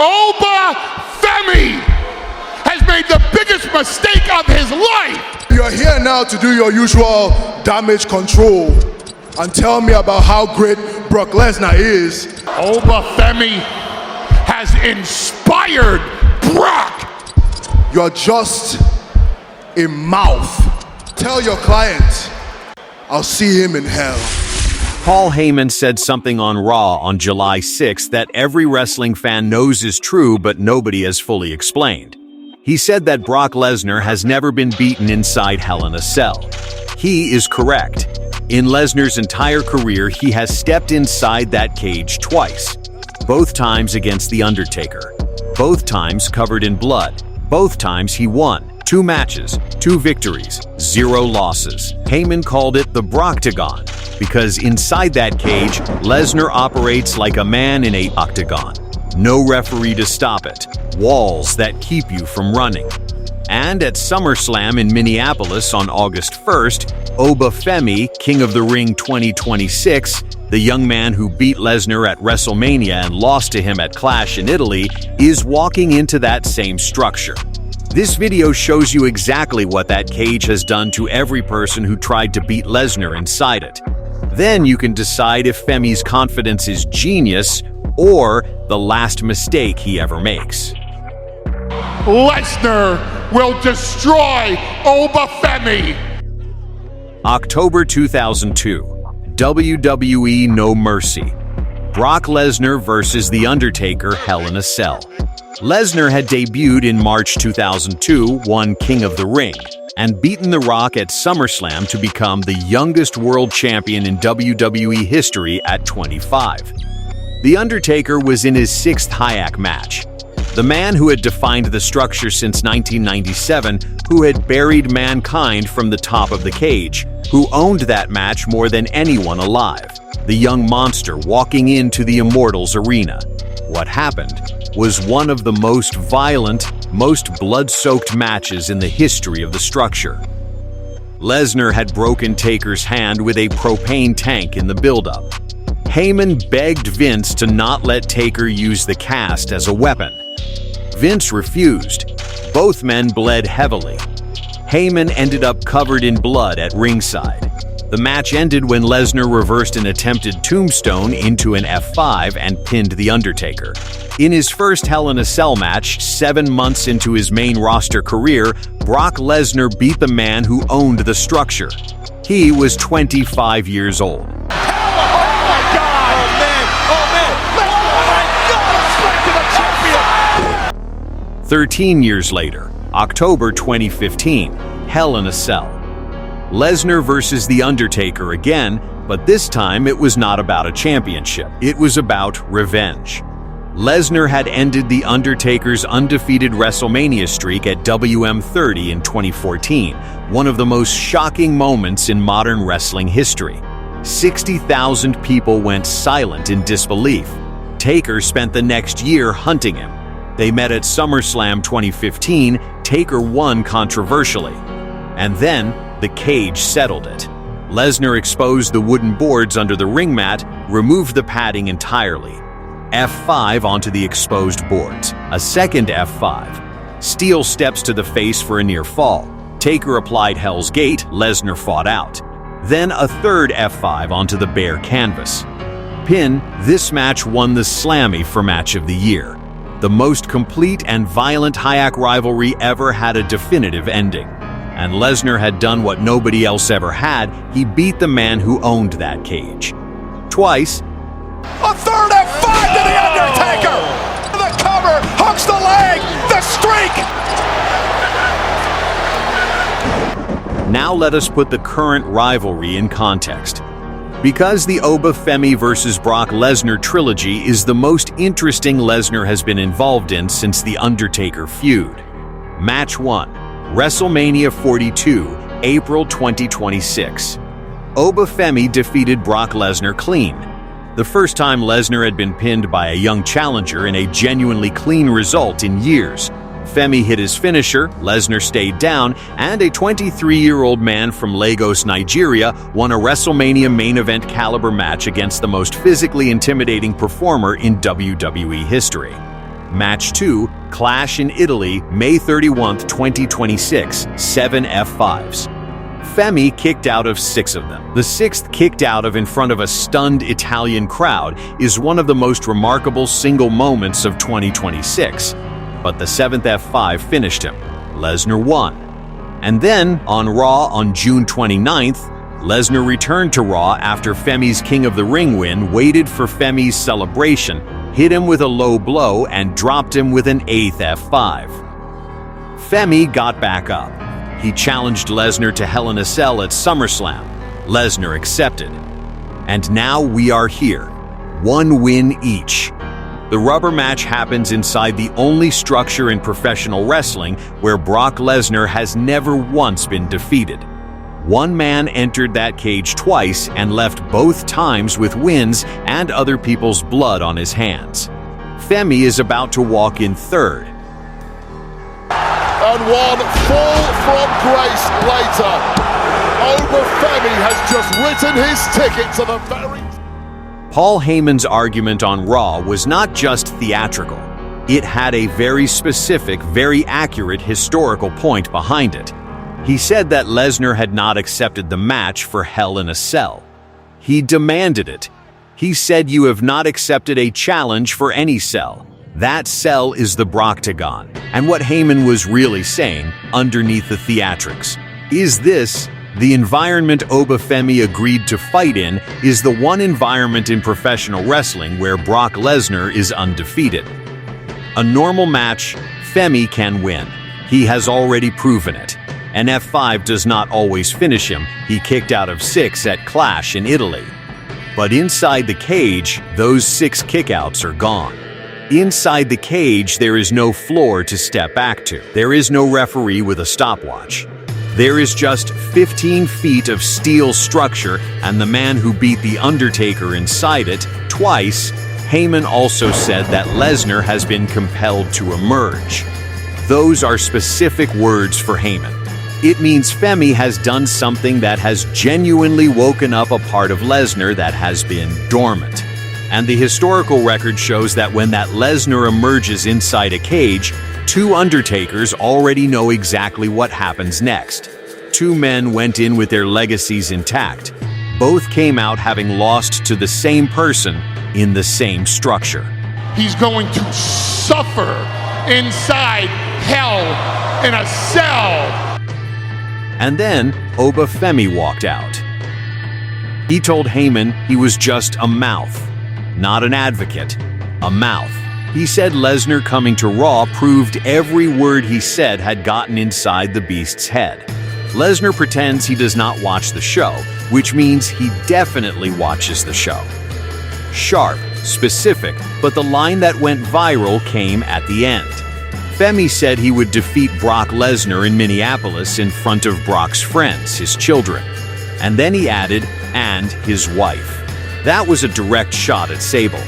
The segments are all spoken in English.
Oba Femi has made the biggest mistake of his life. You're here now to do your usual damage control and tell me about how great Brock Lesnar is. Oba Femi has inspired Brock. You're just a mouth. Tell your client I'll see him in hell. Paul Heyman said something on Raw on July 6 that every wrestling fan knows is true, but nobody has fully explained. He said that Brock Lesnar has never been beaten inside Hell in a Cell. He is correct. In Lesnar's entire career, he has stepped inside that cage twice. Both times against The Undertaker. Both times covered in blood. Both times he won. 2 matches, 2 victories, 0 losses. Heyman called it the Brocktagon because inside that cage, Lesnar operates like a man in a octagon. No referee to stop it. Walls that keep you from running. And at SummerSlam in Minneapolis on August 1st, Oba Femi, King of the Ring 2026, the young man who beat Lesnar at WrestleMania and lost to him at Clash in Italy, is walking into that same structure. This video shows you exactly what that cage has done to every person who tried to beat Lesnar inside it. Then you can decide if Femi's confidence is genius or the last mistake he ever makes. Lesnar will destroy Oba Femi. October 2002, WWE No Mercy. Brock Lesnar versus The Undertaker, Hell in a Cell. Lesnar had debuted in March 2002, won King of the Ring, and beaten The Rock at SummerSlam to become the youngest world champion in WWE history at 25. The Undertaker was in his 6th HIAC match. The man who had defined the structure since 1997, who had buried mankind from the top of the cage, who owned that match more than anyone alive. The young monster walking into the Immortals arena. What happened was one of the most violent, most blood-soaked matches in the history of the structure. Lesnar had broken Taker's hand with a propane tank in the build-up. Heyman begged Vince to not let Taker use the cast as a weapon. Vince refused. Both men bled heavily. Heyman ended up covered in blood at ringside. The match ended when Lesnar reversed an attempted tombstone into an F5 and pinned The Undertaker. In his first Hell in a Cell match, 7 months into his main roster career, Brock Lesnar beat the man who owned the structure. He was 25 years old. 13 years later, October 2015, Hell in a Cell. Lesnar versus The Undertaker again, but this time it was not about a championship. It was about revenge. Lesnar had ended The Undertaker's undefeated WrestleMania streak at WM30 in 2014, one of the most shocking moments in modern wrestling history. 60,000 people went silent in disbelief. Taker spent the next year hunting him. They met at SummerSlam 2015, Taker won controversially. And then, the cage settled it. Lesnar exposed the wooden boards under the ring mat, removed the padding entirely. F5 onto the exposed boards. A second F5. Steel steps to the face for a near fall. Taker applied Hell's Gate, Lesnar fought out. Then a third F5 onto the bare canvas. Pin, this match won the Slammy for Match of the Year. The most complete and violent HIAC rivalry ever had a definitive ending. And Lesnar had done what nobody else ever had. He beat the man who owned that cage. Twice. A third F5 to The Undertaker! The cover, hooks the leg, the streak! Now let us put the current rivalry in context. Because the Oba Femi vs. Brock Lesnar trilogy is the most interesting Lesnar has been involved in since the Undertaker feud. Match 1. WrestleMania 42, April 2026. Oba Femi defeated Brock Lesnar clean. The first time Lesnar had been pinned by a young challenger in a genuinely clean result in years. Femi hit his finisher, Lesnar stayed down, and a 23-year-old man from Lagos, Nigeria, won a WrestleMania main event caliber match against the most physically intimidating performer in WWE history. Match 2, Clash in Italy, May 31, 2026, 7 F5s. Femi kicked out of 6 of them. The 6th kicked out of in front of a stunned Italian crowd is one of the most remarkable single moments of 2026. But the 7th F5 finished him. Lesnar won. And then, on Raw on June 29th, Lesnar returned to Raw after Femi's King of the Ring win, waited for Femi's celebration, hit him with a low blow, and dropped him with an 8th F5. Femi got back up. He challenged Lesnar to Hell in a Cell at SummerSlam. Lesnar accepted. And now we are here. 1 win each. The rubber match happens inside the only structure in professional wrestling where Brock Lesnar has never once been defeated. One man entered that cage twice and left both times with wins and other people's blood on his hands. Femi is about to walk in third. And one fall from grace later, Oba Femi has just written his ticket to the very... Paul Heyman's argument on Raw was not just theatrical. It had a very specific, very accurate historical point behind it. He said that Lesnar had not accepted the match for Hell in a Cell. He demanded it. He said, "You have not accepted a challenge for any cell. That cell is the Brocktagon." And what Heyman was really saying, underneath the theatrics, is this: the environment Oba Femi agreed to fight in is the one environment in professional wrestling where Brock Lesnar is undefeated. A normal match, Femi can win. He has already proven it. An F5 does not always finish him. He kicked out of 6 at Clash in Italy. But inside the cage, those 6 kickouts are gone. Inside the cage, there is no floor to step back to. There is no referee with a stopwatch. There is just 15 feet of steel structure and the man who beat The Undertaker inside it twice. Heyman also said that Lesnar has been compelled to emerge. Those are specific words for Heyman. It means Femi has done something that has genuinely woken up a part of Lesnar that has been dormant. And the historical record shows that when that Lesnar emerges inside a cage, 2 Undertakers already know exactly what happens next. 2 men went in with their legacies intact. Both came out having lost to the same person in the same structure. He's going to suffer inside Hell in a Cell. And then Oba Femi walked out. He told Heyman he was just a mouth, not an advocate, a mouth. He said Lesnar coming to Raw proved every word he said had gotten inside the beast's head. Lesnar pretends he does not watch the show, which means he definitely watches the show. Sharp, specific, but the line that went viral came at the end. Femi said he would defeat Brock Lesnar in Minneapolis in front of Brock's friends, his children. And then he added, and his wife. That was a direct shot at Sable.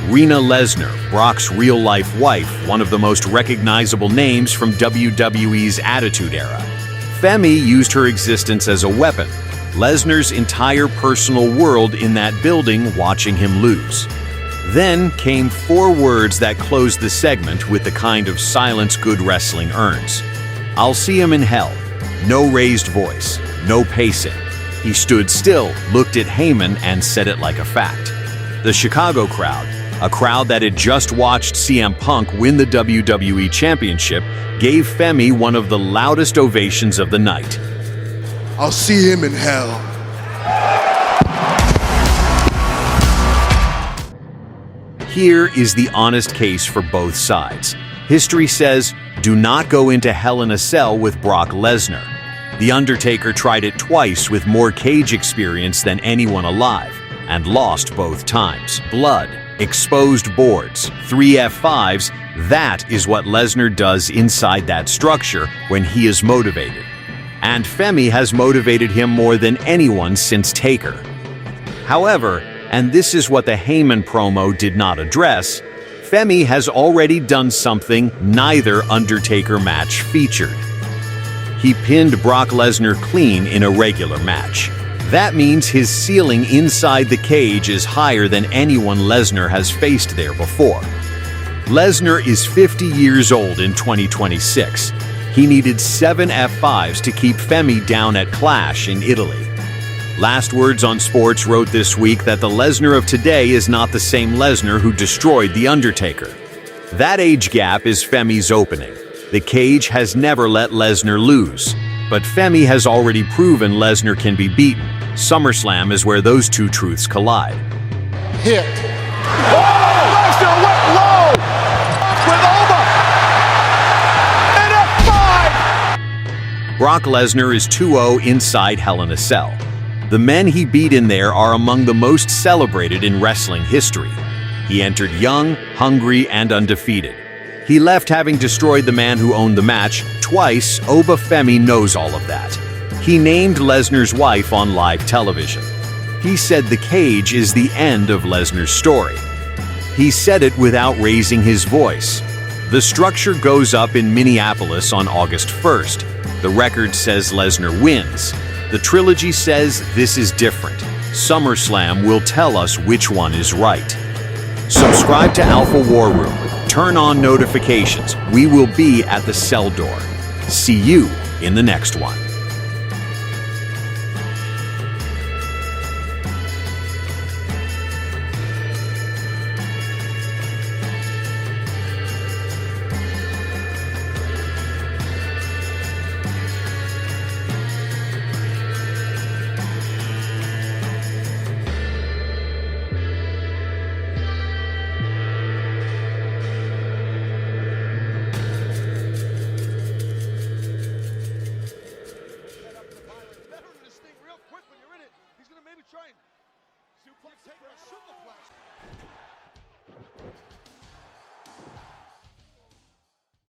Rena Lesnar, Brock's real-life wife, one of the most recognizable names from WWE's Attitude Era. Femi used her existence as a weapon, Lesnar's entire personal world in that building watching him lose. Then came 4 words that closed the segment with the kind of silence good wrestling earns. "I'll see him in hell." No raised voice, no pacing. He stood still, looked at Heyman, and said it like a fact. The Chicago crowd, a crowd that had just watched CM Punk win the WWE Championship, gave Femi one of the loudest ovations of the night. "I'll see him in hell." Here is the honest case for both sides. History says, do not go into Hell in a Cell with Brock Lesnar. The Undertaker tried it twice with more cage experience than anyone alive, and lost both times. Blood, exposed boards, 3 F5s, that is what Lesnar does inside that structure when he is motivated. And Femi has motivated him more than anyone since Taker. However, and this is what the Heyman promo did not address, Femi has already done something neither Undertaker match featured. He pinned Brock Lesnar clean in a regular match. That means his ceiling inside the cage is higher than anyone Lesnar has faced there before. Lesnar is 50 years old in 2026. He needed 7 F5s to keep Femi down at Clash in Italy. Last Words on Sports wrote this week that the Lesnar of today is not the same Lesnar who destroyed The Undertaker. That age gap is Femi's opening. The cage has never let Lesnar lose, but Femi has already proven Lesnar can be beaten. SummerSlam is where those two truths collide. Hit. Oh, Lesnar went low with Oba. And F5. Brock Lesnar is 2-0 inside Hell in a Cell. The men he beat in there are among the most celebrated in wrestling history. He entered young, hungry, and undefeated. He left having destroyed the man who owned the match twice. Oba Femi knows all of that. He named Lesnar's wife on live television. He said the cage is the end of Lesnar's story. He said it without raising his voice. The structure goes up in Minneapolis on August 1st. The record says Lesnar wins. The trilogy says this is different. SummerSlam will tell us which one is right. Subscribe to Alpha War Room. Turn on notifications. We will be at the cell door. See you in the next one.